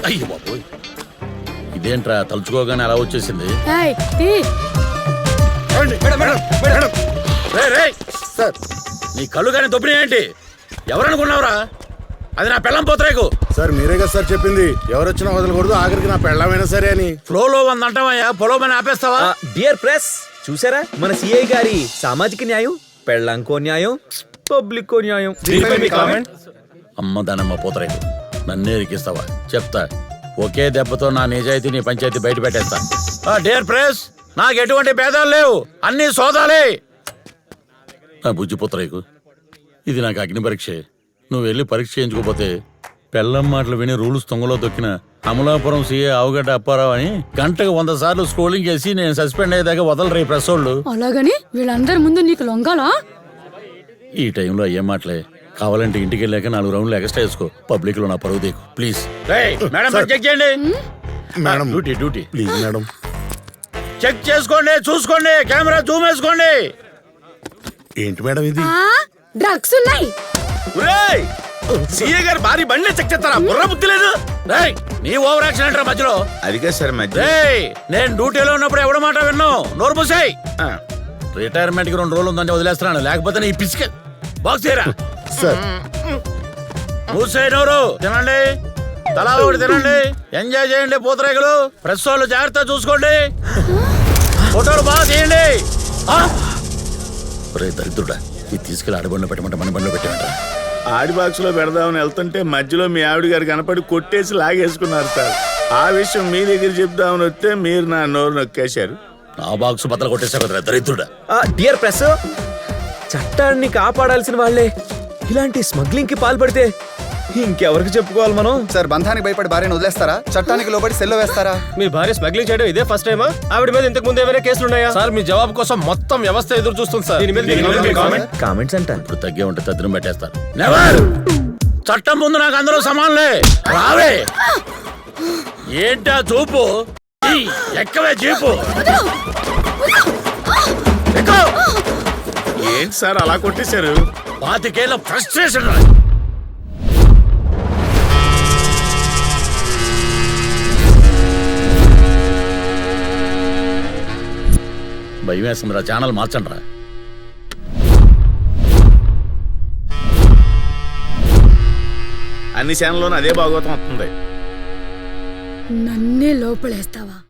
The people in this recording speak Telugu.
అయ్యో బాబోయ్, ఇదేంట్రా తలుచుకోగానే అలా వచ్చేసింది. సార్ నీ కళ్ళు కానీ దొబ్బినాయేంటి? ఎవరనుకున్నావురా? అది నా పెళ్ళం పోతరేకు. సార్ మీరే కదా సార్ చెప్పింది ఎవరొచ్చినా వదలకూడదు, ఆఖరికి నా పెళ్ళమైనా సరే అని. ఫ్లోలో వందంటావయ్యా, పొలోమని ఆపేస్తావా? డియర్ ప్రెస్, చూసారా మన సిఐ గారి సామాజిక న్యాయం? పెళ్ళంకో న్యాయం, పబ్లిక్ కో న్యాయం. అమ్మ దానమ్మ పోతరేకు, నన్నే ఇరికిస్తావా? చెప్తా, ఒకే దెబ్బతో నా నిజాయితీ నీ పంచాయతీ బయట పెట్టేస్తా. డియర్ ప్రెస్, నాకు ఎటువంటి భేదాలు లేవు, అన్ని సోదాలే. నా బుజ్జి పుత్రేకు, ఇది నాకు అగ్ని పరీక్షే. నువ్వు వెళ్ళి పరీక్ష చేయించుకోపోతే పెళ్ళం మాటలు విని రూల్స్ తొంగలో దొక్కిన అమలాపురం సీఏ ఆవుగడ్డ అప్పారావు అని గంటకు 100 సార్లు స్క్రోలింగ్ చేసి నేను సస్పెండ్ అయ్యేదాకా వదలరు ఈ ప్రెస్ వాళ్ళు. అలాగని వీళ్ళందరి ముందు నీకు లొంగాలా? ఈ టైంలో ఏం మాటలే, కావాలంటే ఇంటికి వెళ్ళాక 4 రౌండ్లు ఎక్స్ట్రా వేసుకో. పబ్లిక్ లో నా పరువు దేకు ప్లీజ్. చెక్ చేయండి madam duty please madam. Check చేసుకోండి, చూసుకోండి, కెమెరా జూమ్ వేసుకోండి. ఏంటి మేడం ఇది? డ్రగ్స్ ఉన్నాయి. సీఏ గారు భారీ బండి చెక్ చేస్తారా? బుర్ర బుద్ధి లేదు. నీ ఓవర్ యాక్షన్ అంటారా మధ్యలో? అదిగే సార్ మధ్య నేను డ్యూటీలో ఉన్నప్పుడు ఎవడ మాట విన్నావు? నోరు మూసాయి. రిటైర్మెంట్ కి 2 రోజులు ఉందని వదిలేస్తున్నాను, లేకపోతే నీ పిసిక బాక్స్ చేయరా. సార్ మూసాయి నోరు. తినండి, తలా ఒకటి తినండి, ఎంజాయ్ చేయండి. పూతరేకులు ప్రెస్ వాళ్ళు జాగ్రత్త చూసుకోండి, ఫోటోలు బాగా తీయండి. రే దరిద్రుడా, ఇది తీసుకెళ్ళి ఆడబండిలో పెట్టమంటే మన బండిలో పెట్టమంటారా? ఆడి బాక్స్ లో పెడదామని వెళ్తుంటే మధ్యలో మీ ఆవిడ గారు కనపడి కొట్టేసి లాగేసుకున్నారు సార్. ఆ విషయం మీ దగ్గర చెప్దామని వస్తే మీరు నా నోరు నొక్కేశారు. నా బాక్స్ బద్దలు కొట్టేసా కదా దరిద్రుడా. డియర్ ప్రెస్, చట్టాన్ని కాపాడాల్సిన వాళ్ళే ఇలాంటి స్మగ్లింగ్ కి పాల్పడితే ఇంకెవరికి చెప్పుకోవాలి మనం? సార్ బంధానికి భయపడి భార్యను వదిలేస్తారా? చట్టానికి లోబడి సెల్లో వేస్తారా? మీ భార్య స్మగ్లింగ్ చేయడం ఇదే ఫస్ట్ టైమా? ఆవిడ మీద ఇంతకు ముందు ఏమైనా కేసులు ఉన్నాయా? సార్ మీ జవాబు కోసం మొత్తం వ్యవస్థ ఎదురు చూస్తుంది సార్. కామెంట్స్ అంటాను. ఇప్పుడు తగ్గే ఉంటే తద్దినం పెట్టేస్తారు. నెవర్, చట్టం ముందు నాకు అందరూ సమానలే. రావే, ఏంటా చూపు? ఎక్కవే జీపు. ఏంటి సార్ అలా కొట్టేశారు? 25 ఏళ్ళ ఫ్రస్ట్రేషన్. భయం వేస్తుందిరా, ఛానల్ మార్చండి రా. అన్ని ఛానల్లోనూ అదే భాగవతం వస్తుంది. నన్నే లోపలేస్తావా?